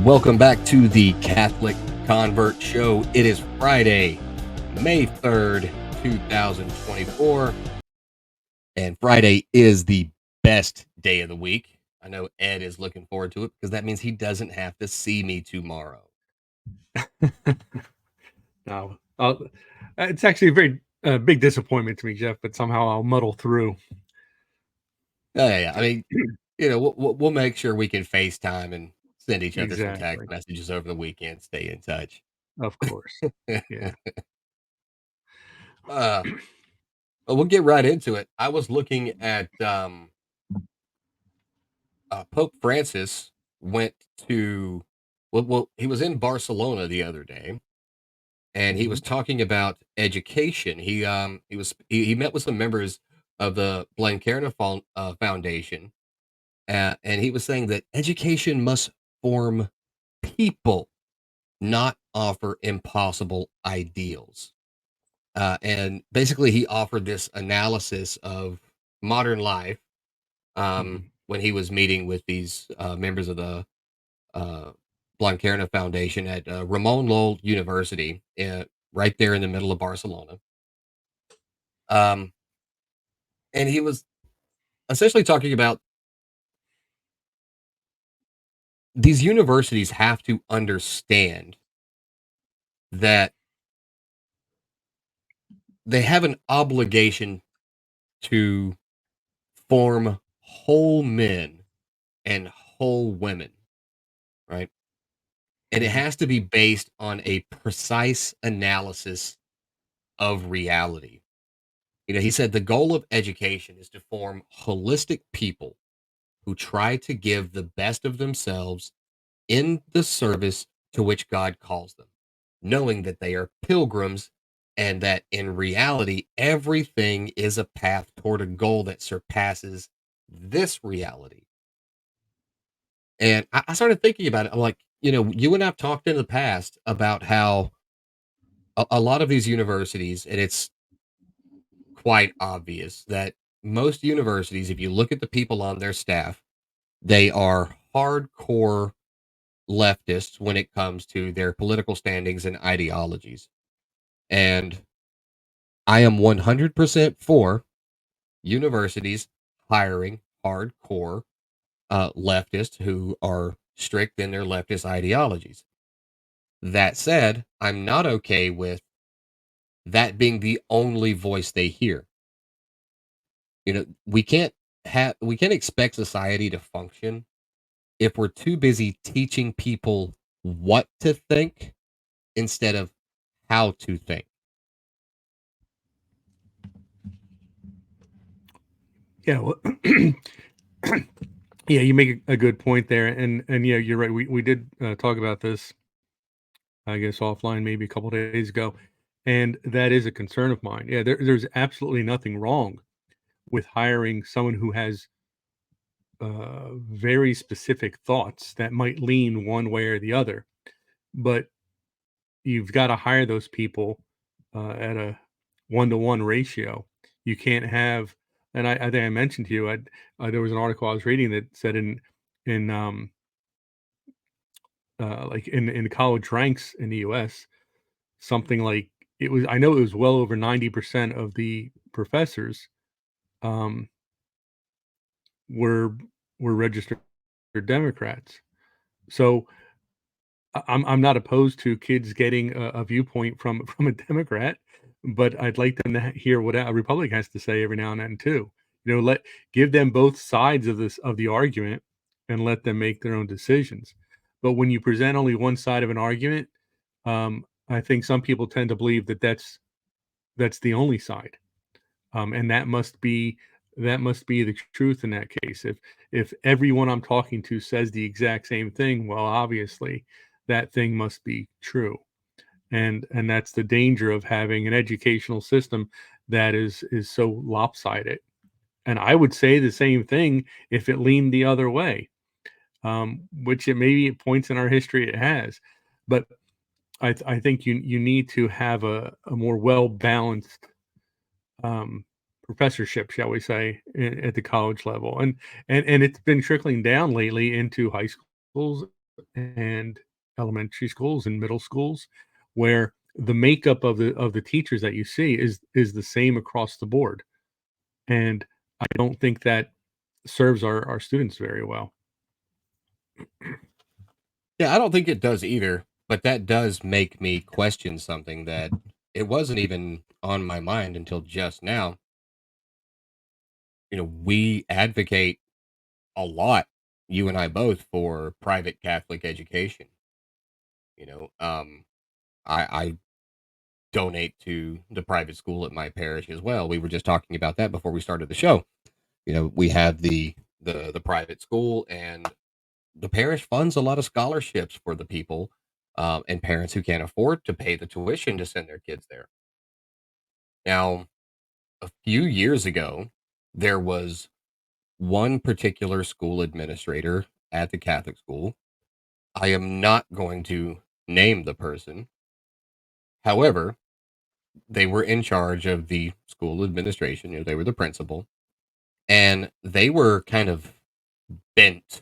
Welcome back to the Catholic Convert Show. It is Friday, May 3rd, 2024, and Friday is the best day of the week. I know Ed is looking forward to it because that means he doesn't have to see me tomorrow. No, it's actually a very big disappointment to me, Jeff, but somehow I'll muddle through. Yeah. I mean, we'll make sure we can FaceTime and send each other some text Exactly. messages over the weekend. Stay in touch. Of course. Yeah. uh, but we'll get right into it. I was looking at Pope Francis went to he was in Barcelona the other day, and he was Mhm. talking about education. He met with some members of the Blanquerna Foundation, and he was saying that education must form people, not offer impossible ideals. And basically, he offered this analysis of modern life Mhm. when he was meeting with these members of the uh, Blanquerna Foundation at Ramon Llull University, right there in the middle of Barcelona. Um, and he was essentially talking about these universities have to understand that they have an obligation to form whole men and whole women, right? And it Mhm. has to be based on a precise analysis of reality. He said the goal of education is to form holistic people who try to give the best of themselves in the service to which God calls them, knowing that they are pilgrims and that in reality, everything is a path toward a goal that surpasses this reality. And I started thinking about it. I'm like, you and I've talked in the past about how a lot of these universities, and it's quite obvious that most universities, if you look at the people on their staff, they are hardcore leftists when it comes to their political standings and ideologies. And I am 100% for universities hiring hardcore leftists who are strict in their leftist ideologies. That said, I'm not okay with that being the only voice they hear. We can't expect society to function if we're too busy teaching people what to think instead of how to think. Yeah. Well, yeah, you make a good point there, and yeah, you're right. We did talk about this, I guess, offline maybe a couple days ago, and that is a concern of mine. Yeah, there's absolutely nothing wrong with hiring someone who has very specific thoughts that might lean one way or the other, but you've got to hire those people at a 1-to-1 ratio. You can't have, and I think I mentioned to you, there was an article I was reading that said in like in college ranks in the U.S., something like it was. I know it was well over 90% of the professors um, were registered Democrats. So I'm not opposed to kids getting a viewpoint from from a Democrat, but I'd like them to hear what a Republican has to say every now and then too. Give them both sides of this of the argument and let them make their own decisions. But when you present only one side of an argument, I think some people tend to believe that that's the only side, and that must be the truth in that case. If everyone I'm talking to says the exact same thing, well, obviously that thing must be true, and that's the danger of having an educational system that is so lopsided. And I would say the same thing if it leaned the other way, which it maybe at points in our history it has, but I think you need to have a more well balanced um, professorship, shall we say, at the college level, and it's been trickling down lately into high schools and elementary schools and middle schools, where the makeup of the teachers that you see is the same across the board, and I don't think that serves our students very well. Yeah, I don't think it does either, but that does make me question something that it wasn't even on my mind until just now. We advocate a lot, you and I both, for private Catholic education. You know, um, I donate to the private school at my parish as well. We were just talking about that before we started the show. We have the private school, and the parish funds a lot of scholarships for the people and parents who can't afford to pay the tuition to send their kids there. Now, a few years ago, there was one particular school administrator at the Catholic school. I am not going to name the person. However, they were in charge of the school administration. They were the principal, and they were kind of bent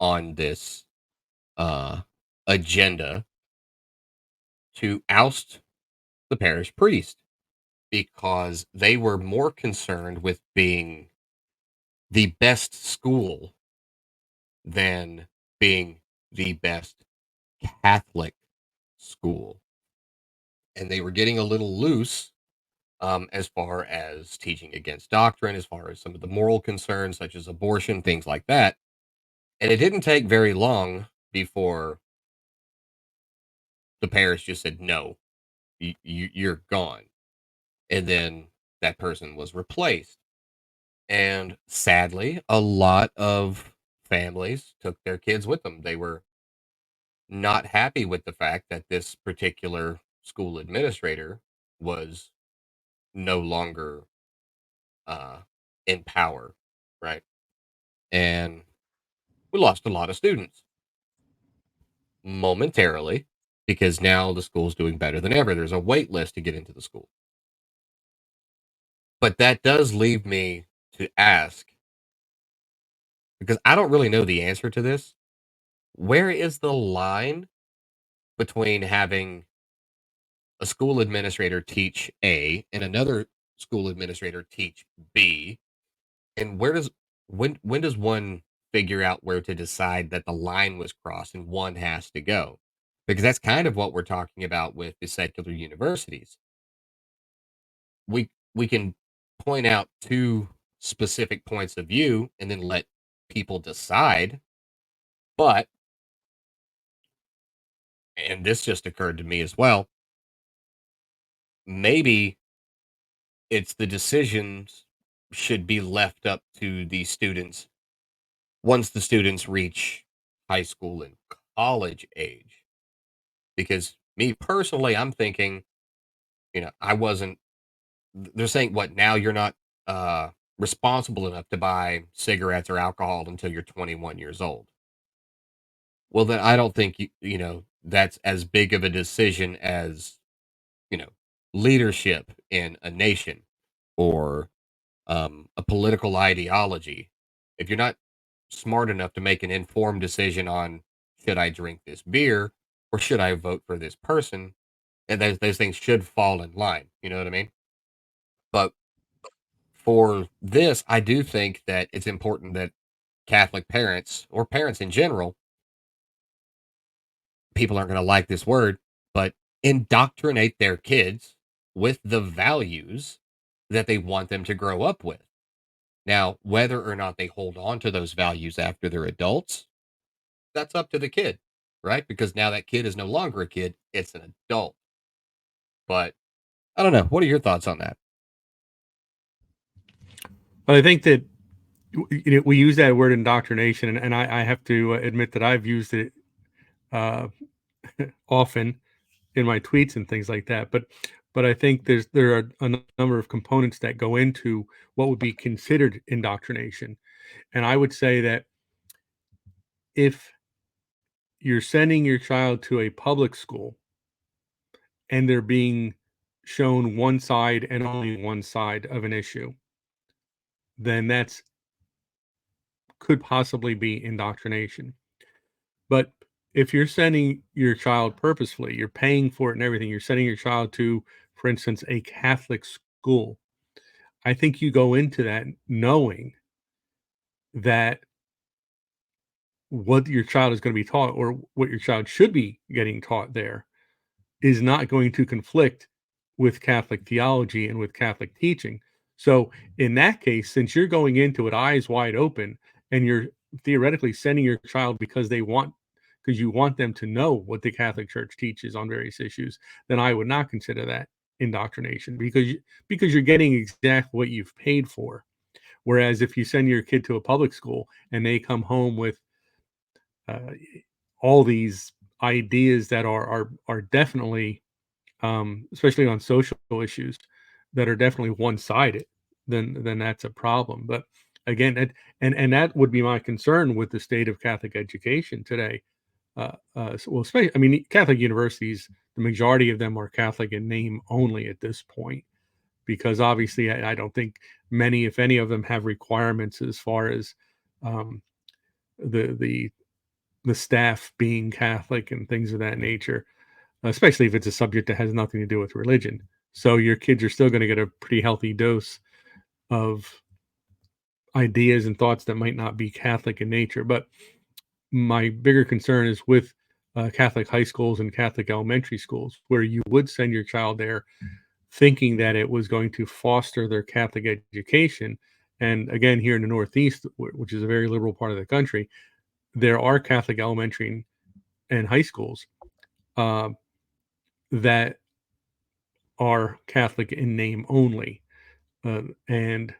on this uh, agenda to oust the parish priest because they were more concerned with being the best school than being the best Catholic school. And they were getting a little loose as far as teaching against doctrine, as far as some of the moral concerns, such as abortion, things like that. And it didn't take very long before the parish just said, no, you're gone. And then that person was replaced. And sadly, a lot of families took their kids with them. They were not happy with the fact that this particular school administrator was no longer uh, in power, right? And we lost a lot of students momentarily because now the school's doing better than ever. There's a wait list to get into the school. But that does leave me to ask, because I don't really know the answer to this. Where is the line between having a school administrator teach A and another school administrator teach B? And when does one figure out where to decide that the line was crossed and one has to go? Because that's kind of what we're talking about with the secular universities. We can point out two specific points of view and then let people decide. But and this just occurred to me as well, maybe it's the decisions should be left up to the students once the students reach high school and college age. Because me personally, I'm thinking, I wasn't, they're saying, what, now you're not uh, responsible enough to buy cigarettes or alcohol until you're 21 years old. Well, then I don't think, that's as big of a decision as, you know, leadership in a nation or a political ideology. If you're not smart enough to make an informed decision on should I drink this beer or should I vote for this person, and those things should fall in line. You know what I mean? But for this, I do think that it's important that Catholic parents or parents in general, people aren't going to like this word, but indoctrinate their kids with the values that they want them to grow up with. Now, whether or not they hold on to those values after they're adults, that's up to the kid, right? Because now that kid is no longer a kid, it's an adult. But I don't know. What are your thoughts on that? But I think that we use that word indoctrination, and I have to admit that I've used it uh, often in my tweets and things like that. But I think there are a number of components that go into what would be considered indoctrination, and I would say that if you're sending your child to a public school and they're being shown one side and only one side of an issue, then that's could possibly be indoctrination. But if you're sending your child purposefully, you're paying for it and everything, you're sending your child to, for instance, a Catholic school. I think you go into that knowing that what your child is going to be taught or what your child should be getting taught there is not going to conflict with Catholic theology and with Catholic teaching. So, in that case, since you're going into it eyes wide open and you're theoretically sending your child because you want them to know what the Catholic Church teaches on various issues, then I would not consider that indoctrination because you're getting exactly what you've paid for. Whereas if you send your kid to a public school and they come home with uh, all these ideas that are definitely especially on social issues that are definitely one-sided, then that's a problem. But again, and that would be my concern with the state of Catholic education today. Well, especially, I mean, Catholic universities, the majority of them are Catholic in name only at this point, because obviously, I don't think many, if any of them, have requirements as far as um, the the the staff being Catholic and things of that nature, especially if it's a subject that has nothing to do with religion. So your kids are still going to get a pretty healthy dose of ideas and thoughts that might not be Catholic in nature. But my bigger concern is with Catholic high schools and Catholic elementary schools, where you would send your child there thinking that it was going to foster their Catholic education. And again, here in the Northeast, which is a very liberal part of the country, there are Catholic elementary and high schools uh, that are Catholic in name only. And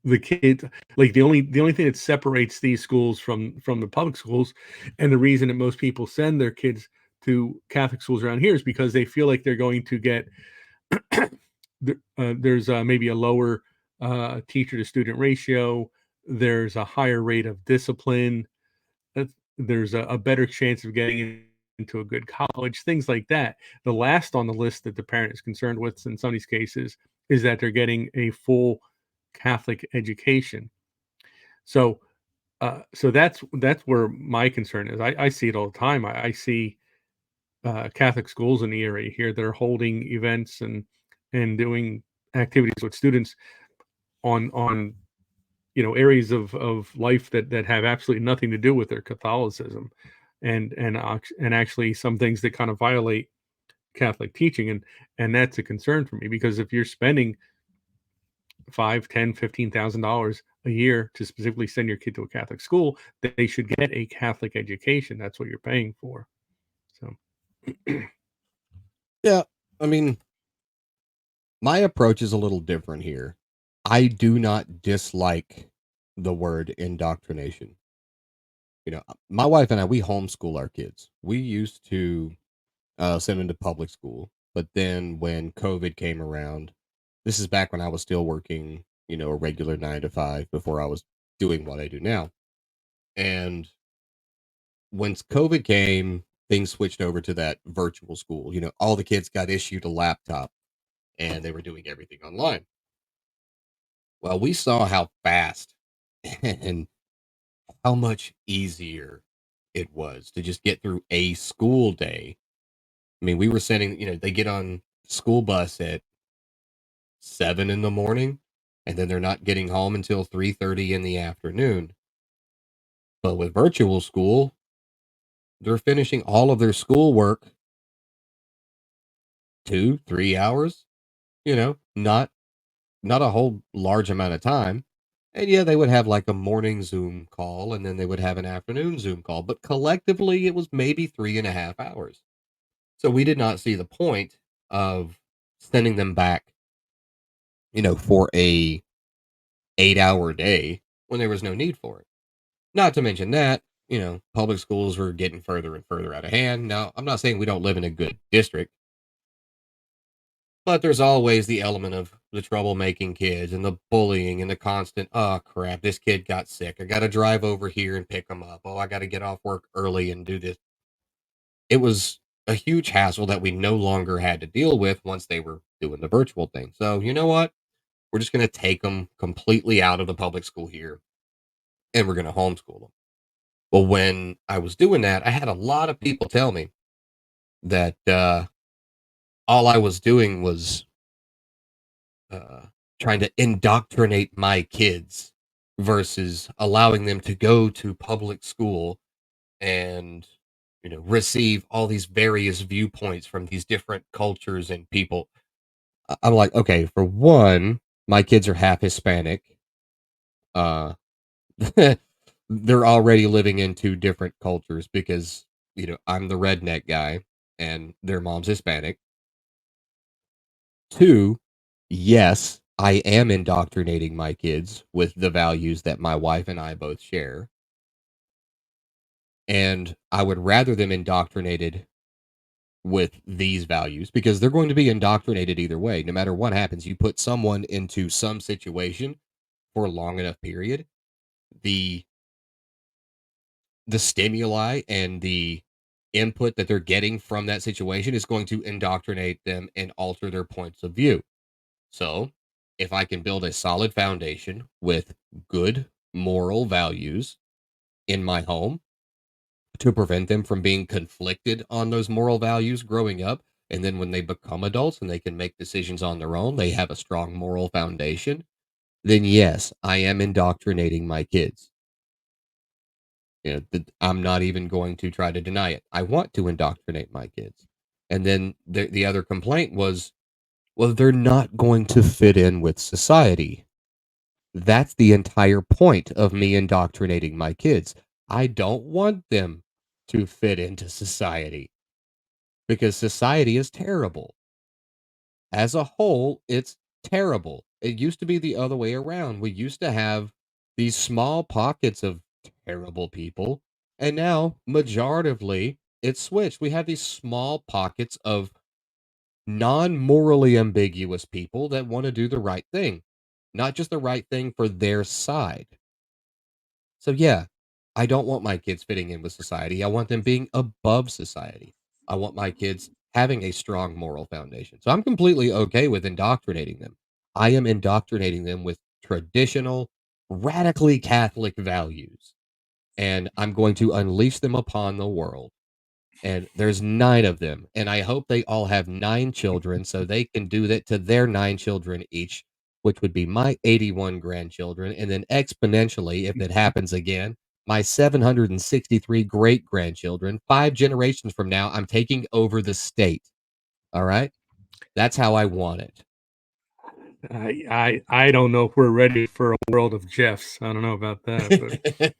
the kids, like the only thing that separates these schools from the public schools, and the reason that most people send their kids to Catholic schools around here is because they feel like they're going to get there's maybe a lower teacher to student ratio. There's a higher rate of discipline. There's a better chance of getting into a good college, things like that. The last on the list that the parent is concerned with in some of these cases is that they're getting a full Catholic education. So, so that's where my concern is. I see it all the time. I see Catholic schools in the area here that are holding events and doing activities with students on areas of life that have absolutely nothing to do with their Catholicism, and actually some things that kind of violate Catholic teaching, and that's a concern for me because if you're spending 5, 10, $15,000 a year to specifically send your kid to a Catholic school, they should get a Catholic education. That's what you're paying for. So, Yeah. I mean, my approach is a little different here. I do not dislike the word indoctrination. My wife and I, we homeschool our kids. We used to send them to public school, but then when COVID came around, this is back when I was still working, a regular 9 to 5 before I was doing what I do now. And once COVID came, things switched over to that virtual school. All the kids got issued a laptop and they were doing everything online. Well, we saw how fast and how much easier it was to just get through a school day. I mean, we were sending, they get on school bus at 7 in the morning and then they're not getting home until 3:30 in the afternoon. But with virtual school, they're finishing all of their schoolwork 2, 3 hours, not a whole large amount of time. And yeah, they would have like a morning Zoom call and then they would have an afternoon Zoom call, but collectively it was maybe 3.5 hours. So we did not see the point of sending them back, for a 8-hour day when there was no need for it. Not to mention that, public schools were getting further and further out of hand. Now, I'm not saying we don't live in a good district, but there's always the element of the troublemaking kids and the bullying and the constant, oh crap, this kid got sick. I got to drive over here and pick him up. Oh, I got to get off work early and do this. It was a huge hassle that we no longer had to deal with once they were doing the virtual thing. So, you know what? We're just going to take them completely out of the public school here and we're going to homeschool them. Well, when I was doing that, I had a lot of people tell me that all I was doing was uh, trying to indoctrinate my kids versus allowing them to go to public school and receive all these various viewpoints from these different cultures and people. I'm like, okay, for one, my kids are half Hispanic. Uh, they're already living in two different cultures because I'm the redneck guy and their mom's Hispanic. Two, yes, I am indoctrinating my kids with the values that my wife and I both share. And I would rather them indoctrinated with these values because they're going to be indoctrinated either way. No matter what happens, you put someone into some situation for a long enough period, the the stimuli and the input that they're getting from that situation is going to indoctrinate them and alter their points of view. So, if I can build a solid foundation with good moral values in my home to prevent them from being conflicted on those moral values growing up, and then when they become adults and they can make decisions on their own, they have a strong moral foundation, then yes, I am indoctrinating my kids. I'm not even going to try to deny it. I want to indoctrinate my kids. And then the other complaint was, well, they're not going to fit in with society. That's the entire point of me indoctrinating my kids. I don't want them to fit into society because society is terrible. As a whole, it's terrible. It used to be the other way around. We used to have these small pockets of terrible people, and now majoritively it's switched. We have these small pockets of non-morally ambiguous people that want to do the right thing, not just the right thing for their side. So yeah, I don't want my kids fitting in with society. I want them being above society. I want my kids having a strong moral foundation. So I'm completely okay with indoctrinating them. I am indoctrinating them with traditional, radically Catholic values, and I'm going to unleash them upon the world, and there's 9 of them, and I hope they all have 9 children so they can do that to their 9 children each, which would be my 81 grandchildren, and then exponentially, if it happens again, my 763 great-grandchildren. 5 generations from now, I'm taking over the state, alright? That's how I want it. I don't know if we're ready for a world of Jeffs. I don't know about that,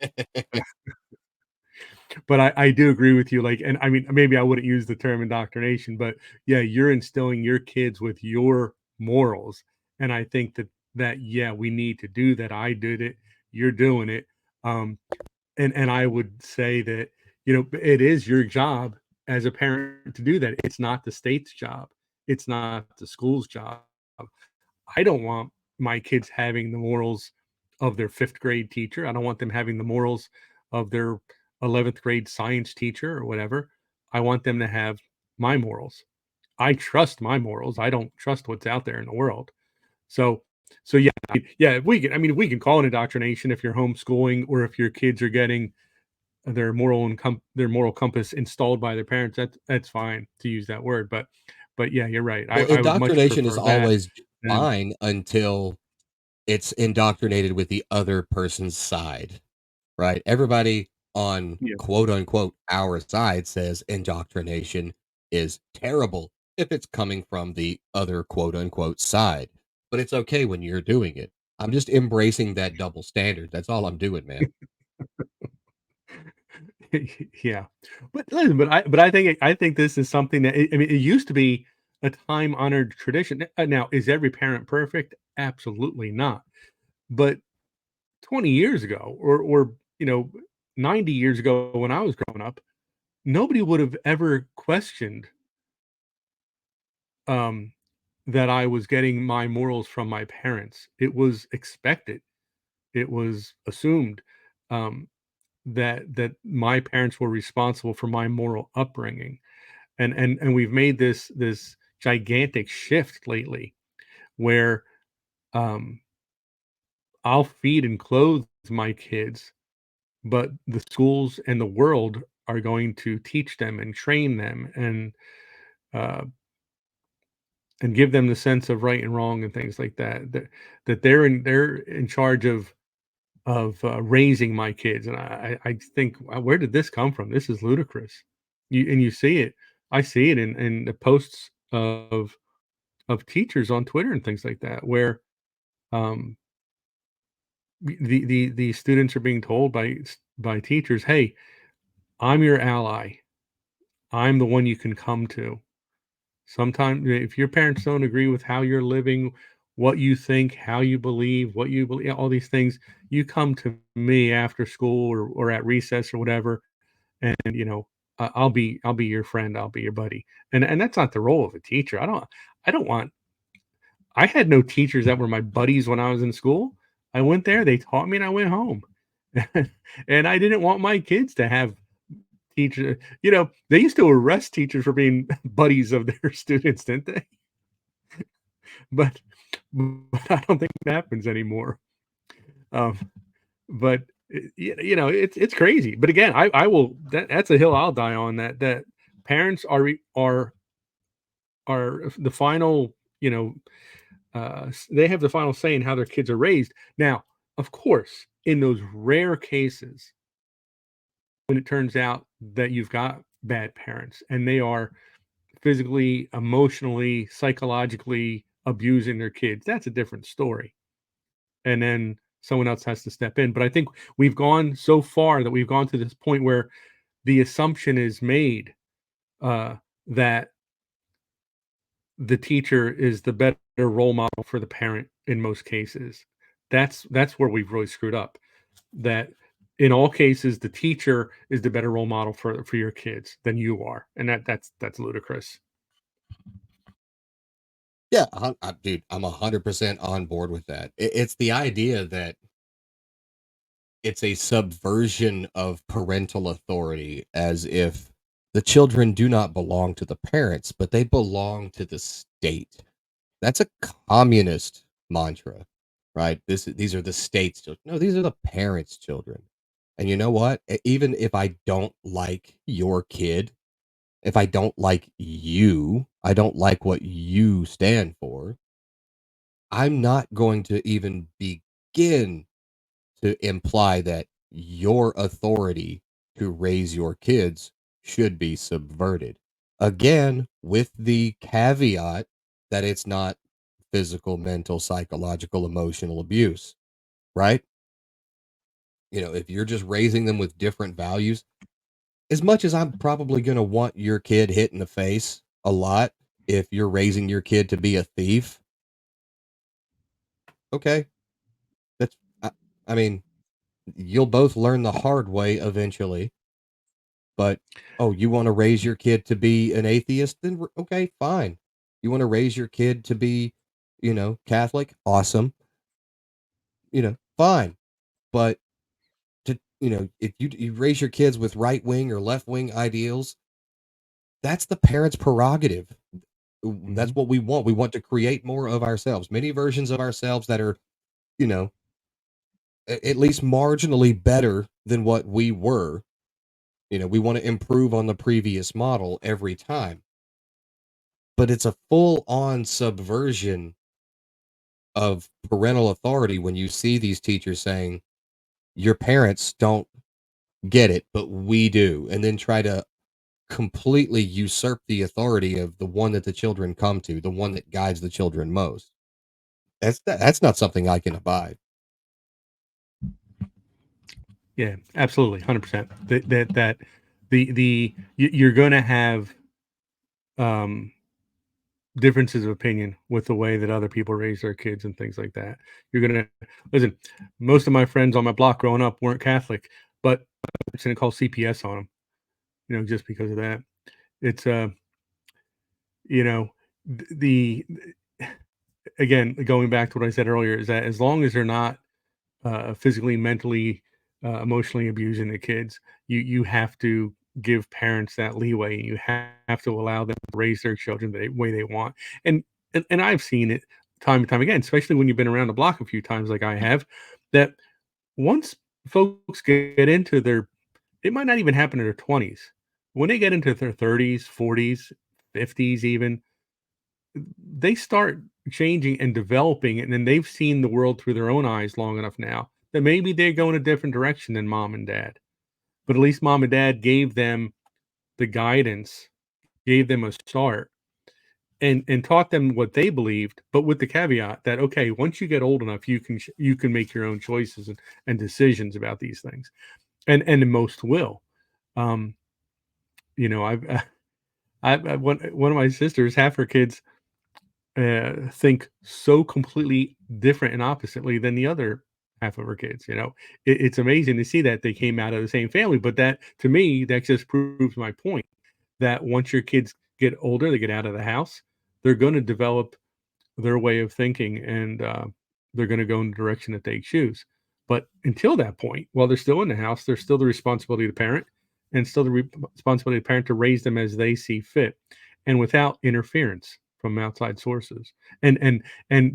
but I do agree with you. Like, and I mean, maybe I wouldn't use the term indoctrination, but yeah, you're instilling your kids with your morals, and I think that yeah, we need to do that. I did it. You're doing it. Um, and I would say that it is your job as a parent to do that. It's not the state's job. It's not the school's job. I don't want my kids having the morals of their fifth grade teacher. I don't want them having the morals of their 11th grade science teacher or whatever. I want them to have my morals. I trust my morals. I don't trust what's out there in the world. So, so yeah, yeah, we can. I mean, we can call it indoctrination if you're homeschooling or if your kids are getting their moral compass installed by their parents. That's fine to use that word. But yeah, you're right. Well, I would much indoctrination is prefer that always than fine until it's indoctrinated with the other person's side. Right? Everybody on yeah. quote unquote our side says indoctrination is terrible if it's coming from the other quote unquote side. But it's okay when you're doing it. I'm just embracing that double standard. That's all I'm doing, man. Yeah. But listen, but I think this is something that I mean, it used to be a time-honored tradition. Now, is every parent perfect? Absolutely not. But 20 years ago or 90 years ago when I was growing up, nobody would have ever questioned um that I was getting my morals from my parents. It was expected. It was assumed um that my parents were responsible for my moral upbringing. And we've made this gigantic shift lately where um I'll feed and clothe my kids but the schools and the world are going to teach them and train them uh, and give them the sense of right and wrong and things like that. That they're in charge of raising my kids, and I think, where did this come from? This is ludicrous. You see it. I see it in the posts of teachers on Twitter and things like that, where um, the students are being told by teachers, "Hey, I'm your ally. I'm the one you can come to. Sometimes if your parents don't agree with how you're living, what you think, how you believe, what you believe, all these things, you come to me after school or at recess or whatever, and I'll be your friend, I'll be your buddy." And that's not the role of a teacher. I don't want. I had no teachers that were my buddies when I was in school. I went there, they taught me, and I went home. And I didn't want my kids to have teacher. They used to arrest teachers for being buddies of their students, didn't they? But I don't think that happens anymore. Um, but it's crazy. But again, I will. That's a hill I'll die on. That parents are the final. They have the final say in how their kids are raised. Now, of course, in those rare cases when it turns out that you've got bad parents and they are physically, emotionally, psychologically abusing their kids, that's a different story. And then someone else has to step in. But I think we've gone so far that we've gone to this point where the assumption is made uh, that the teacher is the better role model for the parent in most cases. That's where we've really screwed up. That in all cases, the teacher is the better role model for your kids than you are, and that's ludicrous. Yeah, dude, I'm 100% on board with that. It's the idea that it's a subversion of parental authority, as if the children do not belong to the parents, but they belong to the state. That's a communist mantra, right? These are the state's children. No, these are the parents' children. And you know what? Even if I don't like your kid, if I don't like you, I don't like what you stand for, I'm not going to even begin to imply that your authority to raise your kids should be subverted. Again, with the caveat that it's not physical, mental, psychological, emotional abuse, right? If you're just raising them with different values, as much as I'm probably going to want your kid hit in the face a lot, if you're raising your kid to be a thief, okay, that's, I, I mean, you'll both learn the hard way eventually. But, oh, you wanna raise your kid to be an atheist? Then r okay, fine. You wanna raise your kid to be, Catholic? Awesome. Fine. But if you raise your kids with right wing or left wing ideals, that's the parent's prerogative. That's Mhm. what we want. We want to create more of ourselves, many versions of ourselves that are, you know, at least marginally better than what we were. We wanna improve on the previous model every time. But it's a full-on subversion of parental authority when you see these teachers saying, "Your parents don't get it, but we do," and then try to completely usurp the authority of the one that the children come to, the one that guides the children most. That's not something I can abide. Yeah, absolutely, 100%. You're going to have um, differences of opinion with the way that other people raise their kids and things like that. You're going to listen. Most of my friends on my block growing up weren't Catholic, but I didn't call CPS on them, just because of that. It's you know, the again, going back to what I said earlier, is that as long as they're not physically, mentally, emotionally abusing the kids, you have to give parents that leeway, and you have to allow them to raise their children the way they want. And and I've seen it time and time again, especially when you've been around the block a few times, like I have, that once. folks get into their it might not even happen in their 20s. When they get into their 30s, 40s, 50s even, they start changing and developing, and then they've seen the world through their own eyes long enough now that maybe they go in a different direction than mom and dad. But at least mom and dad gave them the guidance, gave them a start, and taught them what they believed, but with the caveat that, okay, once you get old enough, you can make your own choices and decisions about these things, and most will. Um, I've one of my sisters, half her kids think so completely different and oppositely than the other half of her kids. It's amazing to see that they came out of the same family, but that to me, that just proves my point that once your kids get older, they get out of the house, they're going to develop their way of thinking, and they're going to go in the direction that they choose. But until that point, while they're still in the house, there's still the responsibility of the parent, and still the responsibility of the parent to raise them as they see fit, and without interference from outside sources. And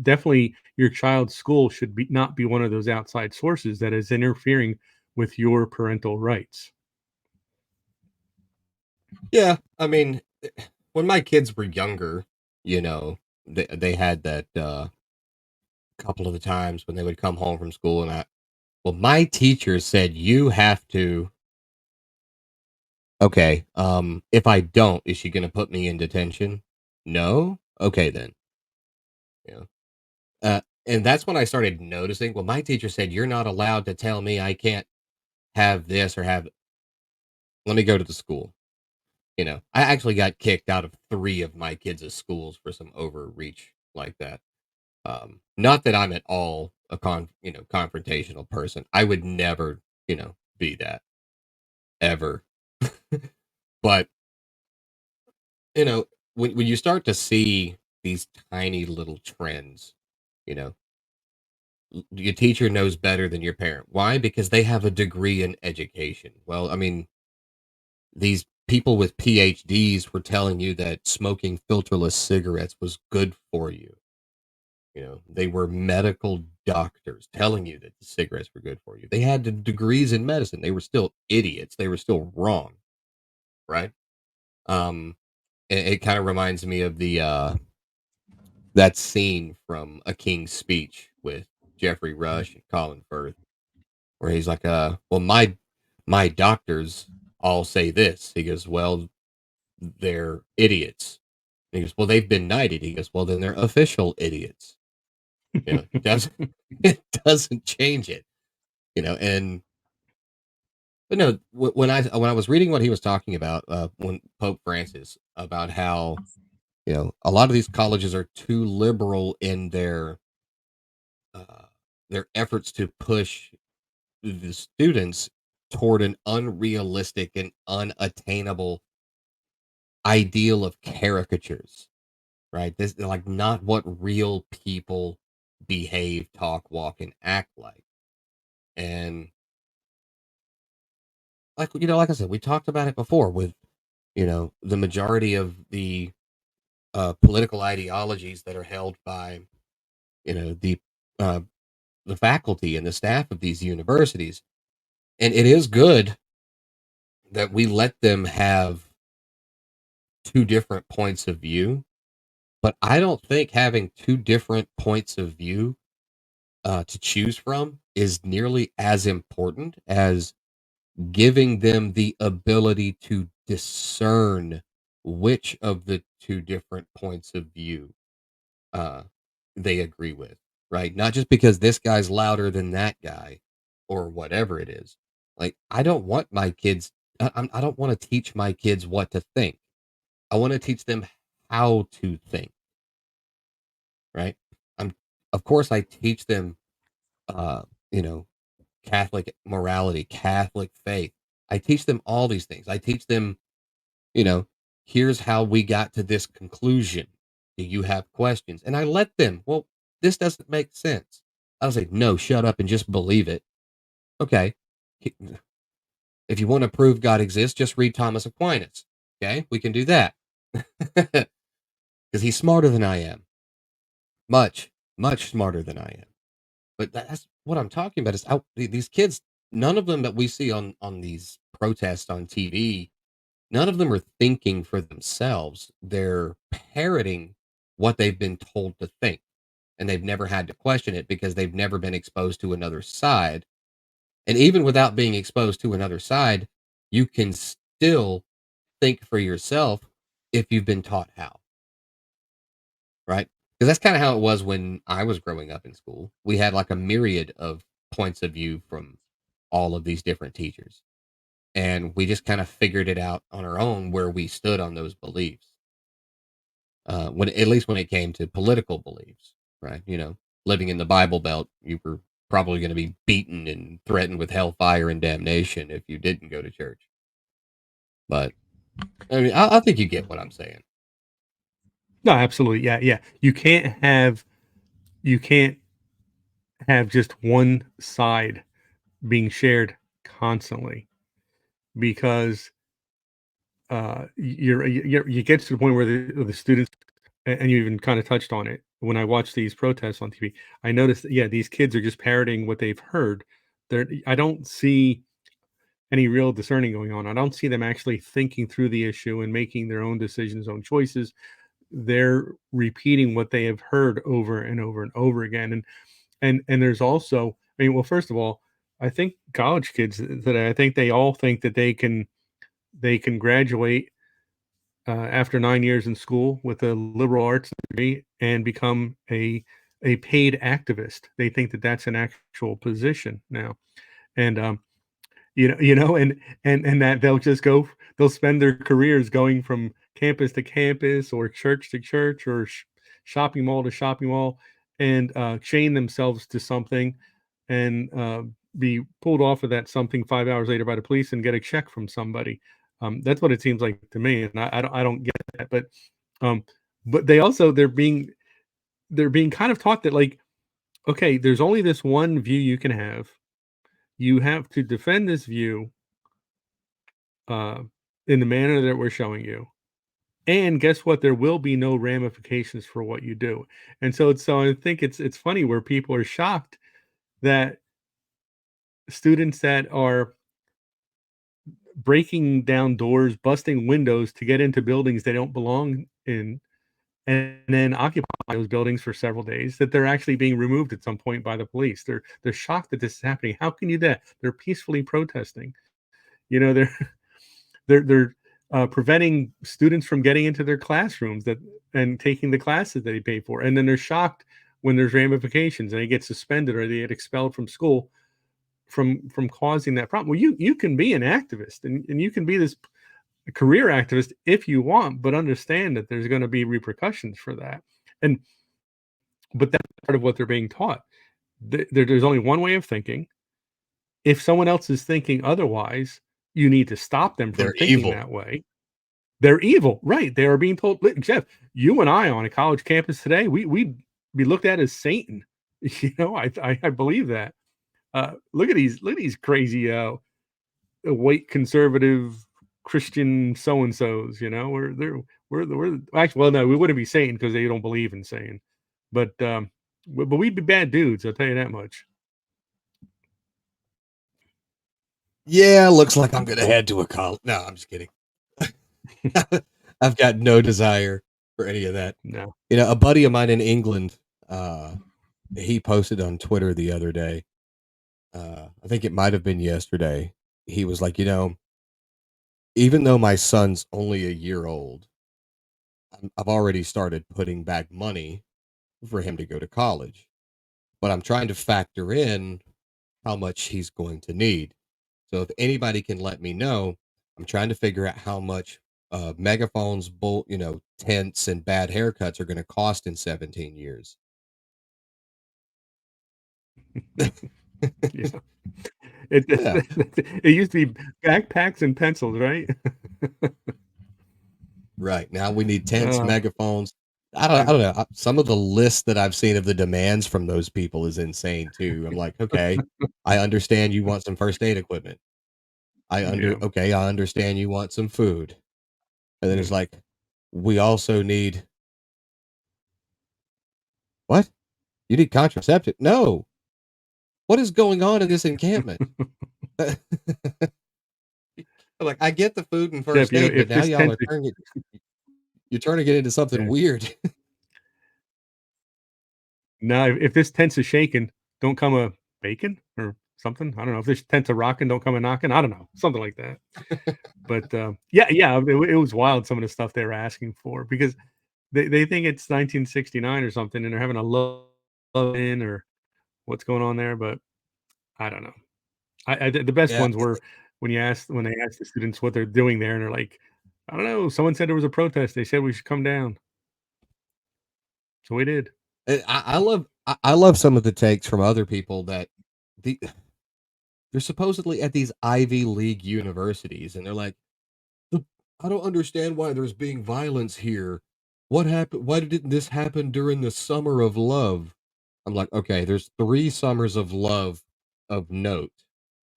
definitely, your child's school should be not be one of those outside sources that is interfering with your parental rights. Yeah, I mean, when my kids were younger, they had that couple of the times when they would come home from school and my teacher said you have to. Okay, if I don't, is she going to put me in detention? No. Okay then. You know. And that's when I started noticing. Well, my teacher said you're not allowed to tell me I can't have this or have. Let me go to the school. I actually got kicked out of 3 of my kids' schools for some overreach like that. Not that I'm at all a confrontational person. I would never, be that ever. But, you know, when you start to see these tiny little trends, you know, your teacher knows better than your parent. Why? Because they have a degree in education. Well, I mean, these people with PhDs were telling you that smoking filterless cigarettes was good for you. They were medical doctors telling you that the cigarettes were good for you. They had the degrees in medicine. They were still idiots. They were still wrong, right? Um, it kind of reminds me of the that scene from A King's Speech with Jeffrey Rush and Colin Firth, where he's like, well, my doctors all say this." He goes, "Well, they're idiots." And he goes, "Well, they've been knighted." He goes, "Well, then they're official idiots." It doesn't it doesn't change it, and but no, when I was reading what he was talking about, when Pope Francis about how, a lot of these colleges are too liberal in uh, their efforts to push the students toward an unrealistic and unattainable ideal of caricatures, right? This like not what real people behave, talk, walk, and act like. And like I said, we talked about it before with, the majority of the political ideologies that are held by, you know, the uh, the faculty and the staff of these universities. And it is good that we let them have two different points of view, but I don't think having two different points of view to choose from is nearly as important as giving them the ability to discern which of the two different points of view uh, they agree with, right? Not just because this guy's louder than that guy or whatever it is. Like, I don't want my kids, I don't want to teach my kids what to think. I want to teach them how to think, right? I'm, of course, I teach them, uh, you know, Catholic morality, Catholic faith. I teach them all these things. I teach them, you know, here's how we got to this conclusion. Do you have questions? And I let them, well, this doesn't make sense. I'll say, no, shut up and just believe it. Okay. He- If you want to prove God exists, just read Thomas Aquinas. Okay. We can do that because he's smarter than I am. Much, much smarter than I am. But that's what I'm talking about is these kids. none of them that we see on these protests on TV, none of them are thinking for themselves. They're parroting what they've been told to think, and they've never had to question it because they've never been exposed to another side. And even without being exposed to another side, you can still think for yourself if you've been taught how, right? Because that's kind of how it was when I was growing up in school. We had like a myriad of points of view from all of these different teachers. And we just kind of figured it out on our own where we stood on those beliefs. When at least when it came to political beliefs, right? Living in the Bible Belt, you were probably going to be beaten and threatened with hellfire and damnation if you didn't go to church. But I mean, I think you get what I'm saying. No, absolutely. Yeah, yeah. You can't have just one side being shared constantly because you get to the point where the students, and you even kind of touched on it when I watch these protests on TV. I noticed that, yeah, these kids are just parroting what they've heard. I don't see any real discerning going on. I don't see them actually thinking through the issue and making their own decisions, own choices. They're repeating what they have heard over and over and over again. And there's also, I mean, well, first of all, I think college kids today, I think they all think that they can graduate after 9 years in school with a liberal arts degree and become a paid activist. They think that that's an actual position now, and and that they'll spend their careers going from campus to campus or church to church or shopping mall to shopping mall, and chain themselves to something, and be pulled off of that something 5 hours later by the police and get a check from somebody. That's what it seems like to me, and I don't get that. Um, but they're being kind of taught that, like, okay, there's only this one view you can have. You have to defend this view uh, in the manner that we're showing you. And guess what? There will be no ramifications for what you do. And so I think it's funny where people are shocked that students that are breaking down doors, busting windows to get into buildings they don't belong in, and then occupy those buildings for several days, that they're actually being removed at some point by the police. They're shocked that this is happening. How can you do that? They're peacefully protesting. They're they're preventing students from getting into their classrooms and taking the classes that they pay for, and then they're shocked when there's ramifications and they get suspended or they get expelled from school from causing that problem. Well, you can be an activist, and you can be this career activist if you want, but understand that there's going to be repercussions for that. And but that's part of what they're being taught. There's only one way of thinking. If someone else is thinking otherwise, you need to stop them from They're thinking evil. that way. They're evil, right? They are being told, Jeff, you and I on a college campus today, we'd be looked at as Satan. I believe that. Look at these crazy white conservative Christian so and so's. We're actually, well, no, we wouldn't be Satan because they don't believe in Satan, but we'd be bad dudes. I'll tell you that much. Yeah, looks like I'm gonna head to a college. No, I'm just kidding. I've got no desire for any of that. No. A buddy of mine in England, uh, he posted on Twitter the other day. I think it might have been yesterday. He was like, even though my son's only a year old, I've already started putting back money for him to go to college, but I'm trying to factor in how much he's going to need. So if anybody can let me know, I'm trying to figure out how much megaphones, tents, and bad haircuts are going to cost in 17 years. Yeah. It Yeah, it used to be backpacks and pencils, right? right. Now we need tents, Uh, megaphones. I don't, I I don't know. Some of the lists that I've seen of the demands from those people is insane too. I'm like, okay, I understand you want some first aid equipment. Yeah, I understand you want some food. And then yeah. it's like, we also need what? You need contraceptive? No. What is going on in this encampment? Like, I get the food and Jeff, first aid, but if now this y'all tends are to turning it you're turning it into something yeah. weird. Now, if this tent's a shaking, don't come a bacon or something. I don't know. If this tent's a rocking, don't come a knocking. I don't know, something like that. But yeah, yeah, it was wild some of the stuff they were asking for because they think it's 1969 or something, and they're having a love in or what's going on there. But I don't know. The best Yeah, ones were when they asked the students what they're doing there, and they're like, I don't know. Someone said there was a protest. They said we should come down, so we did. I love some of the takes from other people that the they're supposedly at these Ivy League universities, and they're like, "The I don't understand why there's being violence here. What happened? Why didn't this happen during the summer of love?" I'm like, "Okay, there's 3 summers of love of note,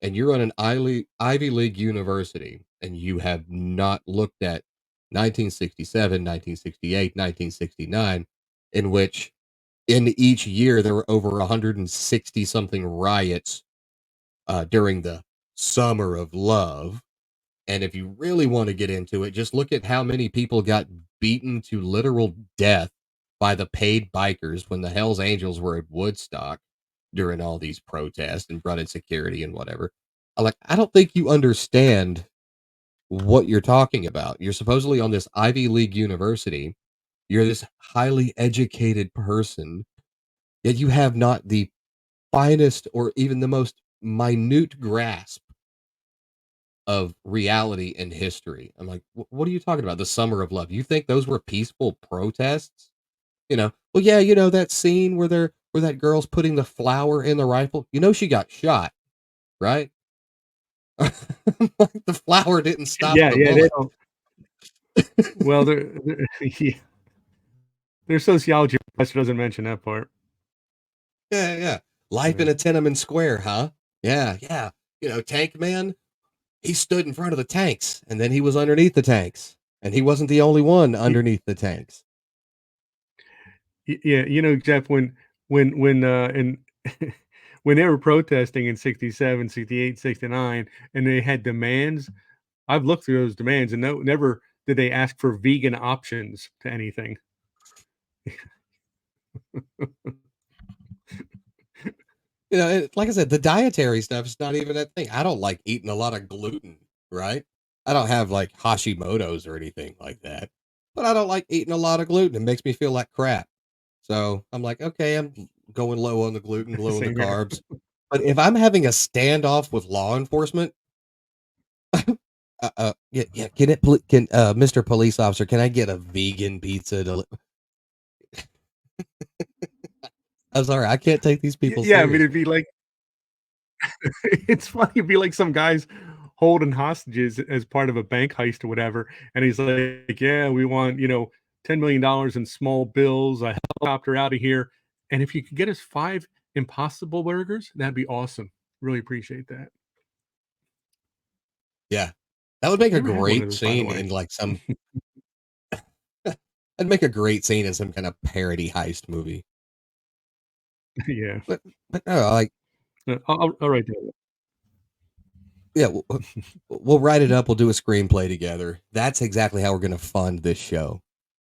and you're on an Ivy League university, and you have not looked at 1967, 1968, 1969, in which in each year there were over 160 something riots during the summer of love. And if you really want to get into it, just look at how many people got beaten to literal death by the paid bikers when the Hells Angels were at Woodstock during all these protests and brought in security and whatever." I'm like, I don't think you understand what you're talking about. You're supposedly on this Ivy League university. You're this highly educated person, yet you have not the finest or even the most minute grasp of reality and history. I'm like, What are you talking about? The summer of love. You think those were peaceful protests? Well, yeah, that scene where that girl's putting the flower in the rifle. She got shot, right?" Like, the flower didn't stop Yeah, the yeah, they bullet. don't. Well, yeah, their sociology professor doesn't mention that part. Yeah, yeah. Life in Yeah. a tenement square, huh? Yeah, yeah. Tank Man, he stood in front of the tanks, and then he was underneath the tanks, and he wasn't the only one underneath the tanks. Yeah, Jeff, and when they were protesting in 67, 68, 69, and they had demands, I've looked through those demands and never did they ask for vegan options to anything. Like I said, the dietary stuff is not even that thing. I don't like eating a lot of gluten, right? I don't have like Hashimoto's or anything like that, but I don't like eating a lot of gluten. It makes me feel like crap. So I'm like, okay, I'm going low on the gluten, low on the Same here. carbs. But if I'm having a standoff with law enforcement, yeah, yeah, can Mr. Police Officer, can I get a vegan pizza? I'm sorry, I can't take these people Yeah, I mean, it'd seriously. be like it's funny. It'd be like some guys holding hostages as part of a bank heist or whatever, and he's like, "Yeah, we want $10 million in small bills, a helicopter out of here, and if you could get us 5 Impossible burgers, that'd be awesome. Really appreciate that." Yeah, that would make a Never had one of great those, by the scene way. in like some. That'd make a great scene in some kind of parody heist movie. Yeah, But but no, like, I'll write that. yeah, we'll write it up. We'll do a screenplay together. That's exactly how we're gonna fund this show,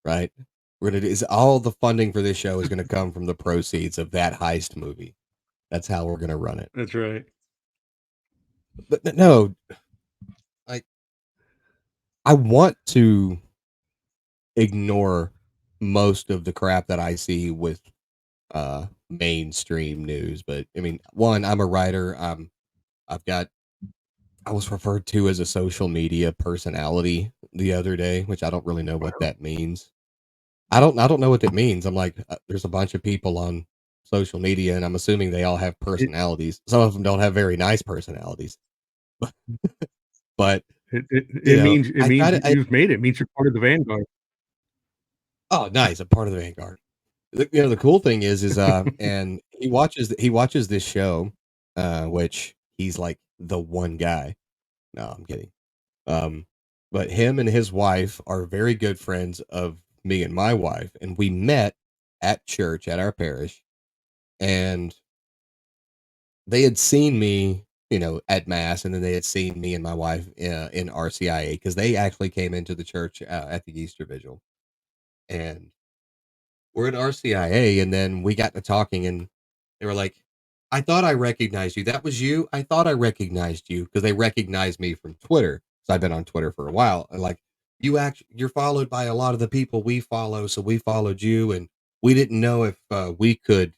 right? We're gonna do is all the funding for this show is gonna come from the proceeds of that heist movie. That's how we're gonna run it. That's right. But no, like I want to ignore most of the crap that I see with mainstream news. But I mean, one, I'm a writer. I've got I was referred to as a social media personality the other day, which I don't really know what that means. I don't know what it means. I'm like, there's a bunch of people on social media, and I'm assuming they all have It personalities. Some of them don't have very nice personalities, but it means it I try means to. you've made it. It means you're part of the vanguard. Oh, nice! I'm part of the Vanguard. The cool thing is, and he watches this show, which he's like the one guy. No, I'm kidding. Um, but him and his wife are very good friends of me and my wife, and we met at church at our parish, and they had seen me. at mass, and then they had seen me and my wife in RCIA because they actually came into the church at the Easter Vigil, and we're in RCIA, and then we got to talking, and they were like, "I thought I recognized you. That was you. I thought I recognized you because they recognized me from Twitter. So I've been on Twitter for a while, and like you're followed by a lot of the people we follow, so we followed you, and we didn't know if we could,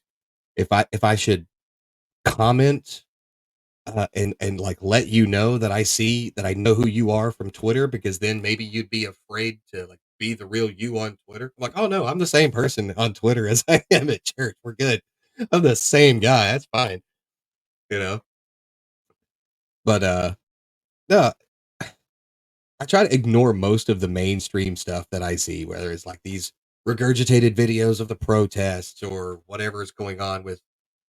if I should comment and like let you know that I see that I know who you are from Twitter because then maybe you'd be afraid to like be the real you on Twitter. I'm like, oh no, I'm the same person on Twitter as I am at church. We're good. I'm the same guy. That's fine, you know. But no, I try to ignore most of the mainstream stuff that I see, whether it's like these regurgitated videos of the protests or whatever is going on with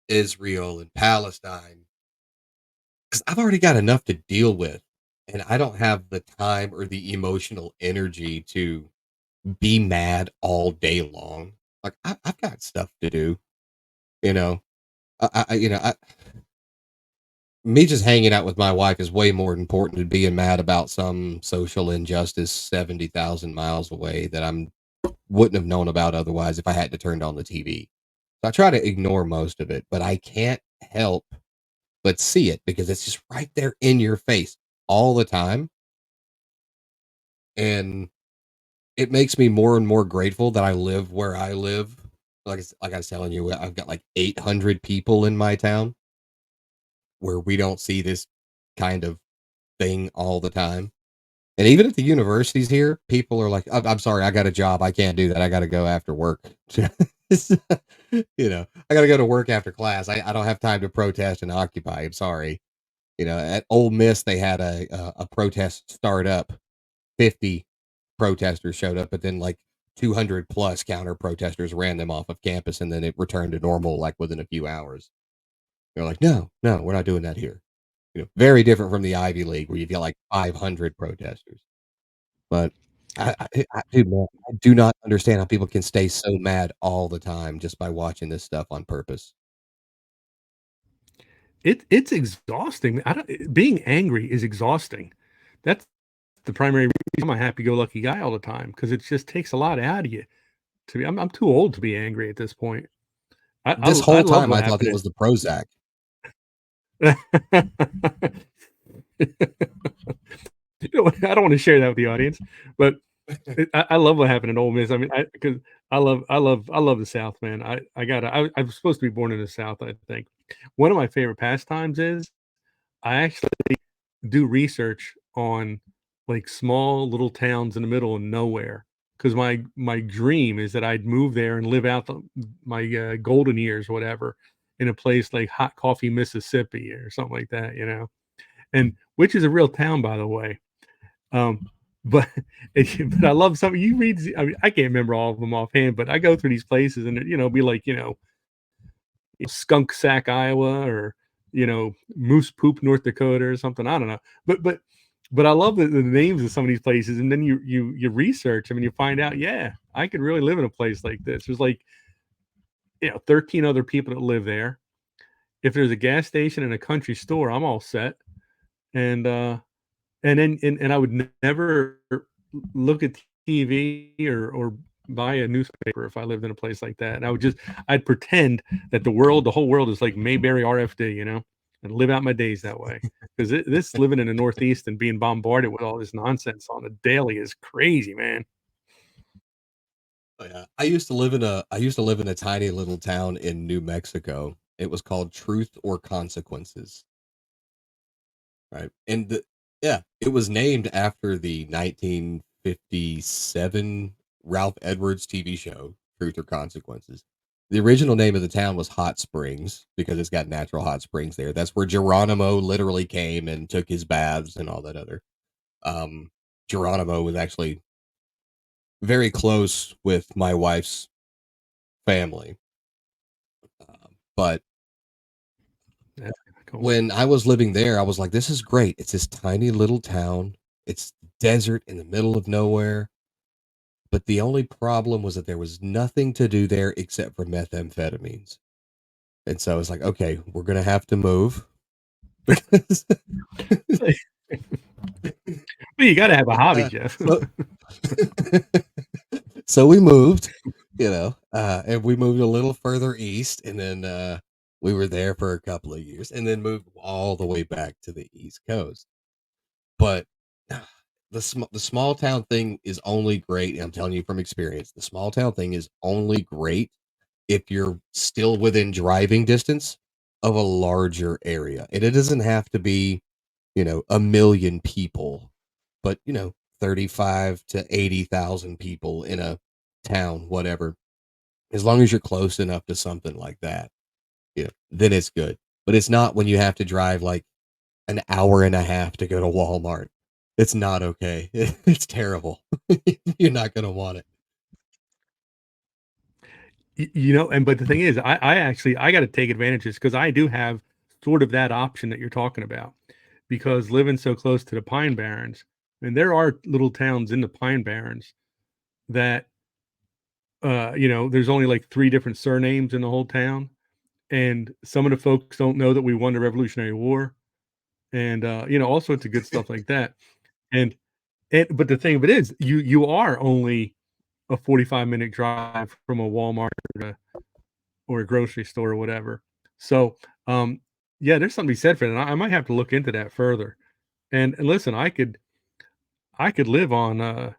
Israel and Palestine. Because I've already got enough to deal with, and I don't have the time or the emotional energy to be mad all day long. Like I've got stuff to do, you know. Me just hanging out with my wife is way more important than being mad about some social injustice 70,000 miles away that I'm wouldn't have known about otherwise if I hadn't turned on the TV. So I try to ignore most of it, but I can't help but see it because it's just right there in your face all the time. And it makes me more and more grateful that I live where I live. Like I was telling you, I've got like 800 people in my town where we don't see this kind of thing all the time. And even at the universities here, people are like, I'm sorry, I got a job. I can't do that. I got to go after work. I got to go to work after class. I don't have time to protest and occupy. I'm sorry. At Ole Miss, they had a protest start up. 50 protesters showed up, but then like 200 plus counter protesters ran them off of campus, and then it returned to normal like within a few hours. They're like, no, no, we're not doing that here. Very different from the Ivy League where you've got like 500 protesters. But dude, man, I do not understand how people can stay so mad all the time just by watching this stuff on purpose. It's exhausting. I don't being angry is exhausting. That's the primary reason I'm a happy-go-lucky guy all the time because it just takes a lot out of you to be I'm too old to be angry at this point. This I whole love time, what I thought it happened was the Prozac. in You know what, I don't wanna share that with the audience, but I love what happened in Ole Miss. I mean, I because I love the South, man. I'm supposed to be born in the South, I think. One of my favorite pastimes is I actually do research on, like, small little towns in the middle of nowhere. Because my dream is that I'd move there and live out my, golden years, whatever, in a place like Hot Coffee, Mississippi, or something like that, you know? And which is a real town, by the way. Um, but but I love some you read I mean, I can't remember all of them offhand, but I go through these places and, be like, Skunk Sack, Iowa, or, Moose Poop, North Dakota, or something. I don't know. But I love the names of some of these places, and then you research them and you find out, yeah, I could really live in a place like this. There's like, 13 other people that live there. If there's a gas station and a country store, I'm all set. And and I would never look at TV or buy a newspaper if I lived in a place like that. And I'd pretend that the whole world is like Mayberry RFD, and live out my days that way. Because this living in the Northeast and being bombarded with all this nonsense on a daily is crazy, man. Oh, yeah. I used to live in a tiny little town in New Mexico. It was called Truth or Consequences, right? It was named after the 1957 Ralph Edwards TV show, Truth or Consequences. The original name of the town was Hot Springs because it's got natural hot springs there. That's where Geronimo literally came and took his baths and all that other. Um, Geronimo was actually very close with my wife's family. But That's kinda cool. when I was living there, I was like, this is great. It's this tiny little town. It's desert in the middle of nowhere. But the only problem was that there was nothing to do there except for methamphetamines. And so it's like, okay, we're going to have to move. Because Well, you gotta have a hobby, uh, Jeff. so so we moved, and we moved a little further east, and then we were there for a couple of years, and then moved all the way back to the East Coast. But the small town thing is only great. And I'm telling you from experience, the small town thing is only great if you're still within driving distance of a larger area, and it doesn't have to be, a million people, but 35 to 80,000 people in a town, whatever. As long as you're close enough to something like that, then it's good. But it's not when you have to drive like an hour and a half to go to Walmart. It's not okay. It's terrible. You're not gonna want it. And but the thing is, I actually I got to take advantages because I do have sort of that option that you're talking about because living so close to the Pine Barrens, and there are little towns in the Pine Barrens that there's only like three different surnames in the whole town, and some of the folks don't know that we won the Revolutionary War, and all sorts of good stuff like that. And but the thing of it is, you are only a 45-minute drive from a Walmart or a grocery store or whatever. So, yeah, there's something to be said for that. I might have to look into that further. And listen, I could live on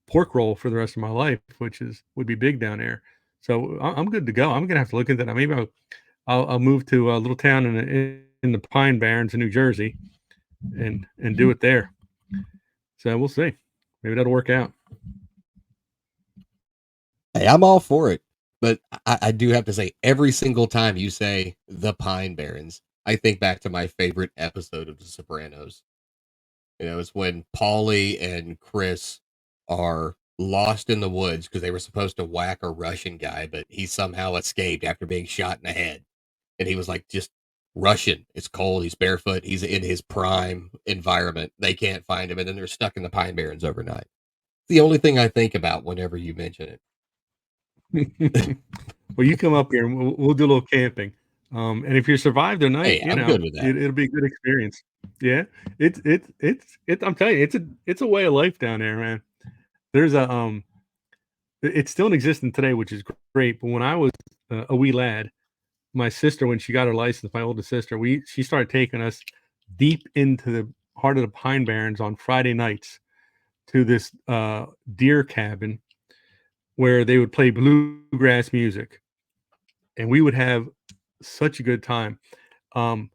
pork roll for the rest of my life, which is would be big down there. So I'm good to go. I'm gonna have to look into that. Maybe I'll move to a little town in the Pine Barrens in New Jersey and do it there. So we'll see. Maybe that'll work out. Hey, I'm all for it, but I do have to say, every single time you say the Pine Barrens, I think back to my favorite episode of The Sopranos. It's when Paulie and Chris are lost in the woods because they were supposed to whack a Russian guy, but he somehow escaped after being shot in the head. And he was like, just Russian. It's cold. He's barefoot. He's in his prime environment. They can't find him. And then they're stuck in the Pine Barrens overnight. It's the only thing I think about whenever you mention it. Well, you come up here and we'll do a little camping. And if you survive the night, Hey, I'm good with that. it'll be a good experience. Yeah, it's. I'm telling you, it's a way of life down there, man. There's it's still in existence today, which is great. But when I was a wee lad, my sister, when she got her license, my oldest sister, she started taking us deep into the heart of the Pine Barrens on Friday nights to this deer cabin where they would play bluegrass music, and we would have such a good time. Um,